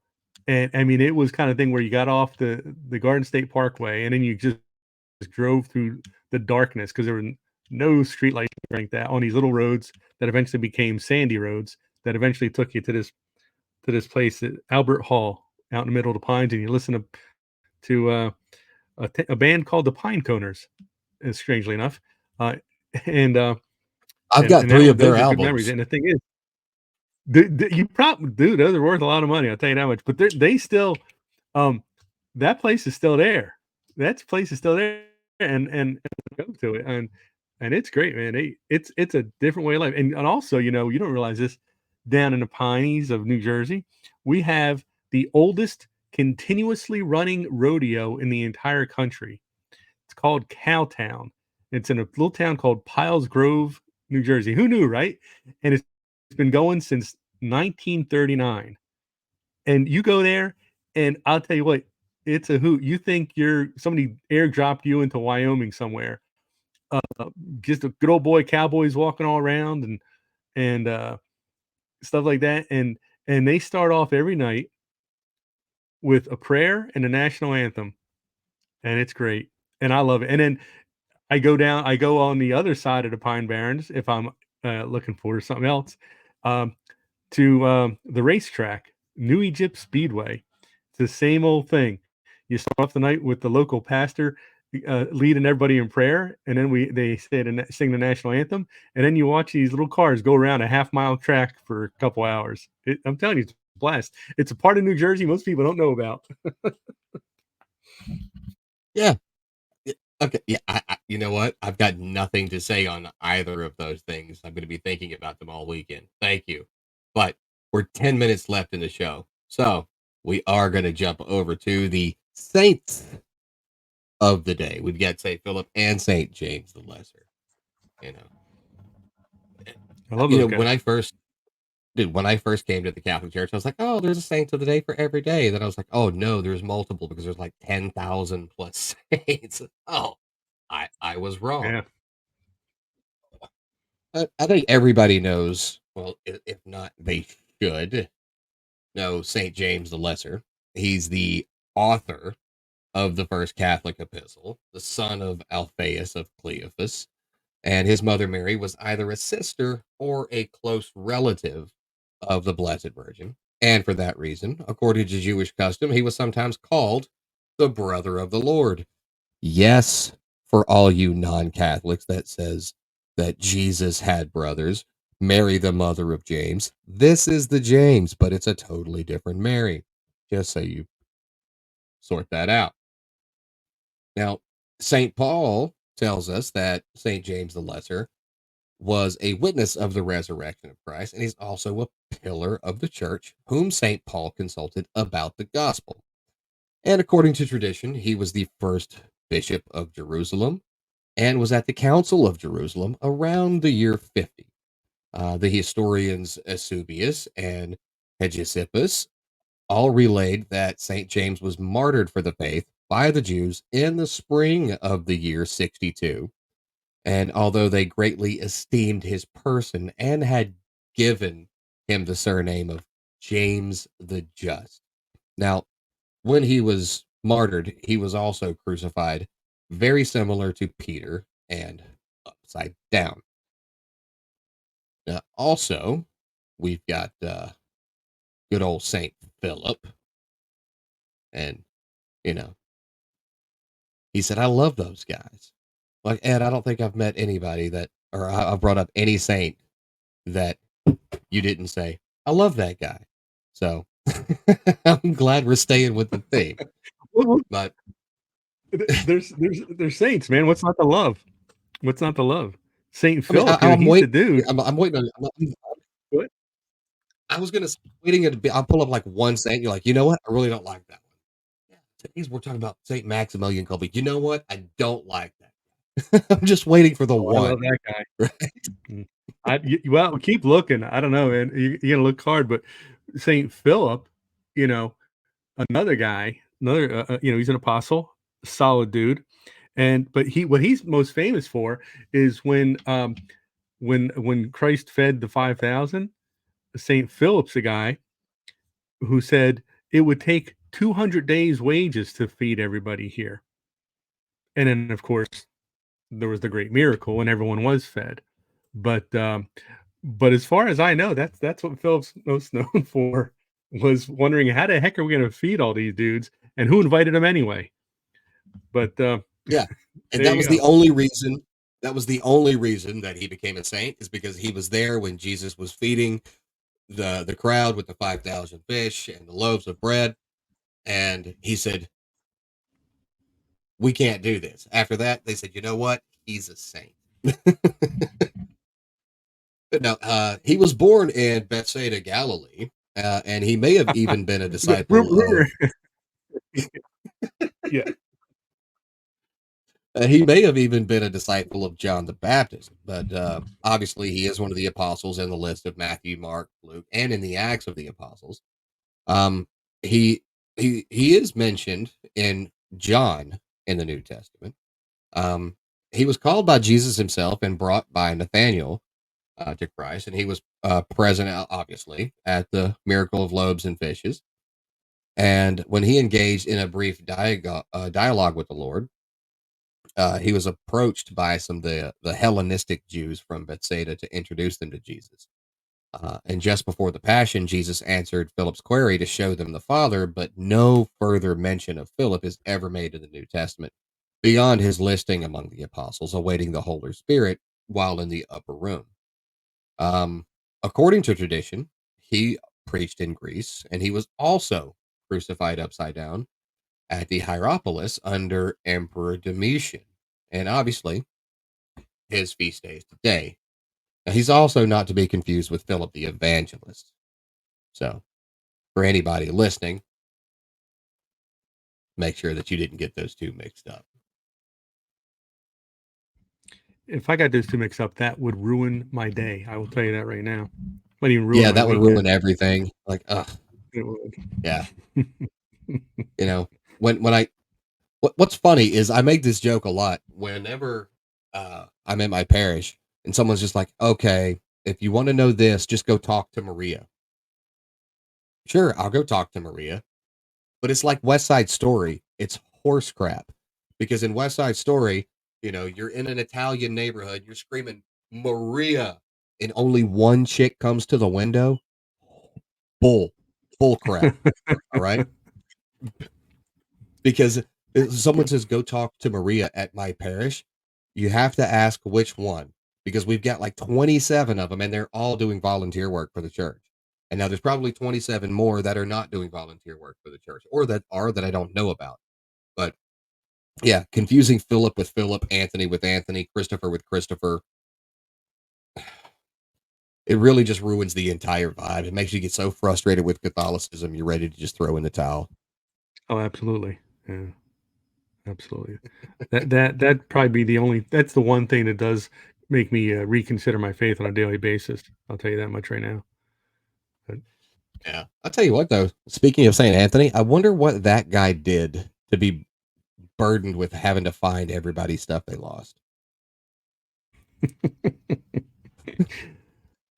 and I mean, it was kind of thing where you got off the Garden State Parkway, and then you just drove through the darkness because there were no street lights like that on these little roads that eventually became sandy roads that eventually took you to this place at Albert Hall out in the middle of the pines, and you listen to a band called the Pine Coners, strangely enough, uh, and uh, I've and got and that three of their those are good memories. albums. And the thing is, you probably dude, those are worth a lot of money. I'll tell you that much. But they still, um, that place is still there. That place is still there, and go to it, and it's great, man. It's a different way of life, and also, you don't realize this down in the Pineys of New Jersey, we have the oldest continuously running rodeo in the entire country. It's called Cowtown. It's in a little town called Piles Grove, New Jersey. Who knew, right? And it's been going since 1939. And you go there, and I'll tell you what, it's a hoot. You think somebody airdropped you into Wyoming somewhere. Uh, just a good old boy cowboys walking all around and stuff like that. And they start off every night with a prayer and a national anthem, and it's great. And I love it. And then I go on the other side of the Pine Barrens if I'm looking for something else. Um, to the racetrack, New Egypt Speedway. It's the same old thing. You start off the night with the local pastor leading everybody in prayer, and then they sing the national anthem, and then you watch these little cars go around a half-mile track for a couple hours. I'm telling you, it's a blast. It's a part of New Jersey most people don't know about. Yeah. Okay. Yeah. You know what? I've got nothing to say on either of those things. I'm going to be thinking about them all weekend. Thank you. But we're 10 minutes left in the show. So we are going to jump over to the saints of the day. We've got St. Philip and St. James the Lesser. You know, I love those guys. when I first came to the Catholic Church, I was like, oh, there's a saint of the day for every day. Then I was like, oh no, there's multiple because there's like 10,000 plus saints. Oh, I was wrong. Yeah. I think everybody knows. Well, if not, they should know St. James the Lesser. He's the author of the first Catholic epistle, the son of Alphaeus of Cleophas, and his mother Mary was either a sister or a close relative of the Blessed Virgin. And for that reason, according to Jewish custom, he was sometimes called the brother of the Lord. Yes, for all you non Catholics that says that Jesus had brothers, Mary, the mother of James. This is the James, but it's a totally different Mary. Just so you sort that out. Now, St. Paul tells us that St. James the Lesser was a witness of the resurrection of Christ, and he's also a pillar of the church, whom St. Paul consulted about the gospel. And according to tradition, he was the first bishop of Jerusalem and was at the Council of Jerusalem around the year 50. The historians Eusebius and Hegesippus all relayed that St. James was martyred for the faith by the Jews in the spring of the year 62. And although they greatly esteemed his person and had given him the surname of James the Just. Now, when he was martyred, he was also crucified, very similar to Peter and upside down. Now, also, we've got good old Saint Philip, and you know, he said, "I love those guys." Like Ed, I don't think I've met anybody that, or I've brought up any saint that you didn't say, "I love that guy." So I'm glad we're staying with the theme. Well, But there's saints, man. What's not to love? What's not to love? Saint I mean, Philip, you know, I'm he's the waiting. dude. I'm waiting on. What? I was gonna waiting it to be. I'll pull up like one saint. You're like, you know what? I really don't like that one. Yeah, today's we're talking about Saint Maximilian Kolbe. You know what? I don't like that. I'm just waiting for the Oh, I love one. that guy. Right? Mm. Well, keep looking. I don't know, man. You're gonna look hard, but Saint Philip, you know, another guy, you know, he's an apostle, solid dude, and but what he's most famous for is when Christ fed the 5,000. Saint Philip's a guy who said it would take 200 days' wages to feed everybody here, and then of course there was the great miracle and everyone was fed. But but as far as I know, that's what Philip's most known for, was wondering how the heck are we going to feed all these dudes and who invited them anyway. But Yeah, and there that you was the go. only reason. That was the only reason that he became a saint is because he was there when Jesus was feeding the crowd with the 5,000 fish and the loaves of bread, and he said, "We can't do this." After that, they said, "You know what? He's a saint." But no, he was born in Bethsaida, Galilee, and he may have even been a disciple Rumor, of. yeah. He may have even been a disciple of John the Baptist, but obviously he is one of the apostles in the list of Matthew, Mark, Luke, and in the Acts of the Apostles. Um, he he is mentioned in John in the New Testament. Um, he was called by Jesus himself and brought by Nathanael to Christ, and he was present, obviously, at the miracle of loaves and fishes. And when he engaged in a brief dialogue with the Lord, he was approached by some of the Hellenistic Jews from Bethsaida to introduce them to Jesus. And just before the Passion, Jesus answered Philip's query to show them the Father, but no further mention of Philip is ever made in the New Testament beyond his listing among the apostles awaiting the Holy Spirit while in the upper room. Um, According to tradition, he preached in Greece, and he was also crucified upside down at the Hierapolis under Emperor Domitian. And obviously, his feast day is today. Now, he's also not to be confused with Philip the Evangelist. So, for anybody listening, make sure that you didn't get those two mixed up. If I got those 2 mixed up, that would ruin my day, I will tell you that right now. Might even ruin Yeah, my that would ruin weekend. everything. Like, ugh, It would. yeah. You know, when I what's funny is I make this joke a lot whenever I'm in my parish and someone's just like, okay, if you want to know this, just go talk to Maria. Sure, I'll go talk to Maria. But it's like West Side Story. It's horse crap. Because in West Side Story, you're in an Italian neighborhood, you're screaming Maria, and only one chick comes to the window. Bull, bull crap. All right. Because if someone says go talk to Maria at my parish, you have to ask which one because we've got like 27 of them and they're all doing volunteer work for the church. And now there's probably 27 more that are not doing volunteer work for the church or that are that I don't know about. But yeah, confusing Philip with Philip, Anthony with Anthony, Christopher with Christopher. It really just ruins the entire vibe. It makes you get so frustrated with Catholicism, you're ready to just throw in the towel. Oh, absolutely. Yeah, absolutely. That'd probably be the only that's the one thing that does make me, reconsider my faith on a daily basis. I'll tell you that much right now. But Yeah. I'll tell you what, though, speaking of St. Anthony, I wonder what that guy did to be burdened with having to find everybody's stuff they lost.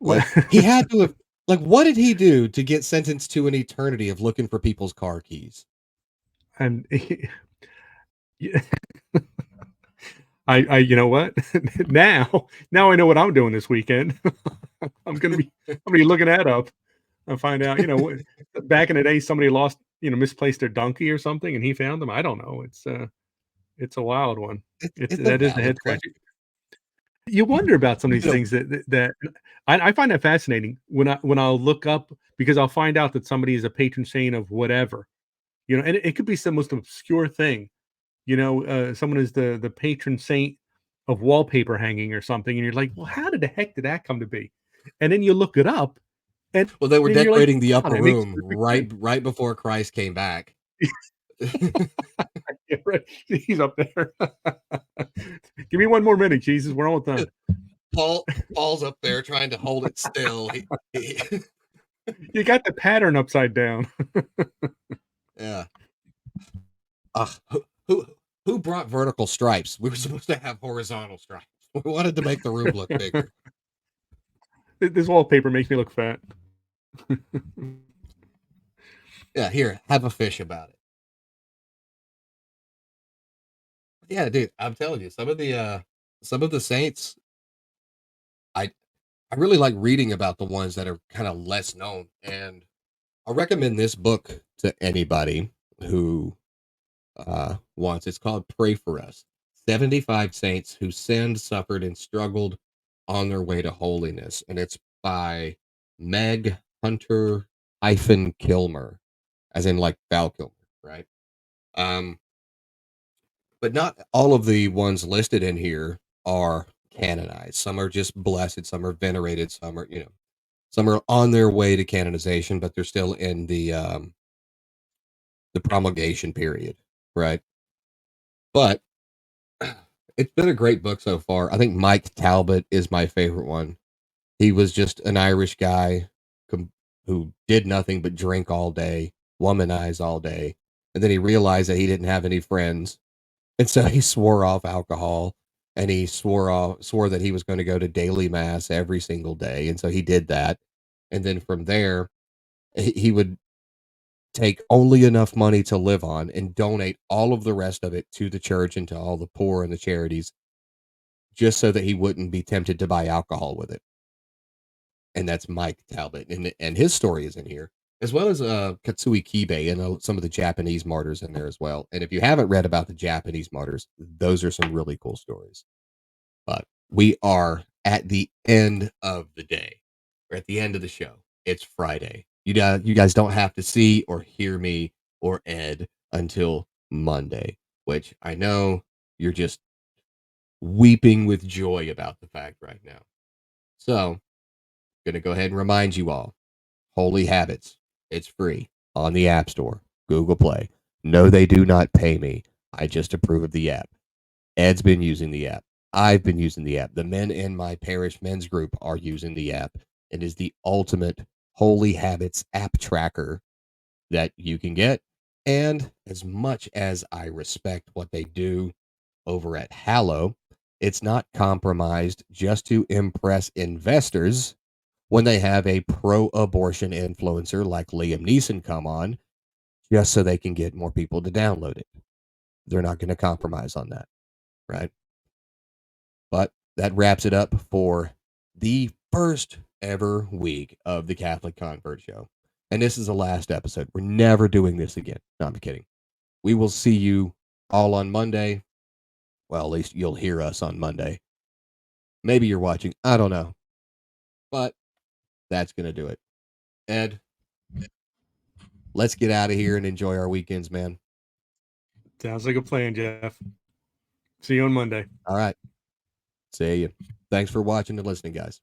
well Like, he had to have, like, what did he do to get sentenced to an eternity of looking for people's car keys? and yeah, I you know what? Now I know what I'm doing this weekend. I'm gonna be looking that up and find out, what back in the day, somebody lost, misplaced their donkey or something, and he found them. I don't know. It's a wild one. It's a That is a valid head scratcher. question. You wonder about some of these You know, things that I find that fascinating when I'll look up because I'll find out that somebody is a patron saint of whatever, and it could be some most obscure thing. Someone is the patron saint of wallpaper hanging or something, and you're like, well, how did the heck did that come to be? And then you look it up, and well, they were then you're like, decorating the wow, upper that makes room perfect sense. right before Christ came back. Yeah, right. He's up there. Give me one more minute, Jesus. We're almost done. Paul's up there trying to hold it still. He You got the pattern upside down. yeah. Ugh, who who brought vertical stripes? We were supposed to have horizontal stripes. We wanted to make the room look bigger. This wallpaper makes me look fat. Yeah, here, have a fish about it. Yeah, dude, I'm telling you, some of the saints, I I really like reading about the ones that are kind of less known, and I recommend this book to anybody who wants. It's called "Pray for Us: 75 Saints Who Sinned, Suffered, and Struggled on Their Way to Holiness," and it's by Meg Hunter hyphen Kilmer, as in like Val Kilmer, right? Um, but not all of the ones listed in here are canonized. Some are just blessed, some are venerated, some are on their way to canonization, but they're still in the promulgation period, right? But it's been a great book so far. I think Mike Talbot is my favorite one. He was just an Irish guy who did nothing but drink all day, womanize all day, and then he realized that he didn't have any friends, and so he swore off alcohol, and he swore that he was going to go to daily mass every single day, and so he did that, and then from there he would take only enough money to live on and donate all of the rest of it to the church and to all the poor and the charities just so that he wouldn't be tempted to buy alcohol with it. And that's Mike Talbot, and his story is in here, as well as Katsui Kibe and some of the Japanese martyrs in there as well. And if you haven't read about the Japanese martyrs, those are some really cool stories. But we are at the end of the day. We're at the end of the show. It's Friday. You guys don't have to see or hear me or Ed until Monday, which I know you're just weeping with joy about the fact right now. So, going to go ahead and remind you all, Holy Habits. It's free on the App Store, Google Play. No, they do not pay me. I just approve of the app. Ed's been using the app. I've been using the app. The men in my parish men's group are using the app. It is the ultimate holy habits app tracker that you can get. And as much as I respect what they do over at Hallow, it's not compromised just to impress investors when they have a pro abortion influencer like Liam Neeson come on just so they can get more people to download it. They're not going to compromise on that, right? But that wraps it up for the first ever week of the Catholic Convert Show. And this is the last episode. We're never doing this again. No, I'm kidding. We will see you all on Monday. Well, at least you'll hear us on Monday. Maybe you're watching. I don't know. But that's going to do it. Ed, let's get out of here and enjoy our weekends, man. Sounds like a plan, Jeff. See you on Monday. All right. See you. Thanks for watching and listening, guys.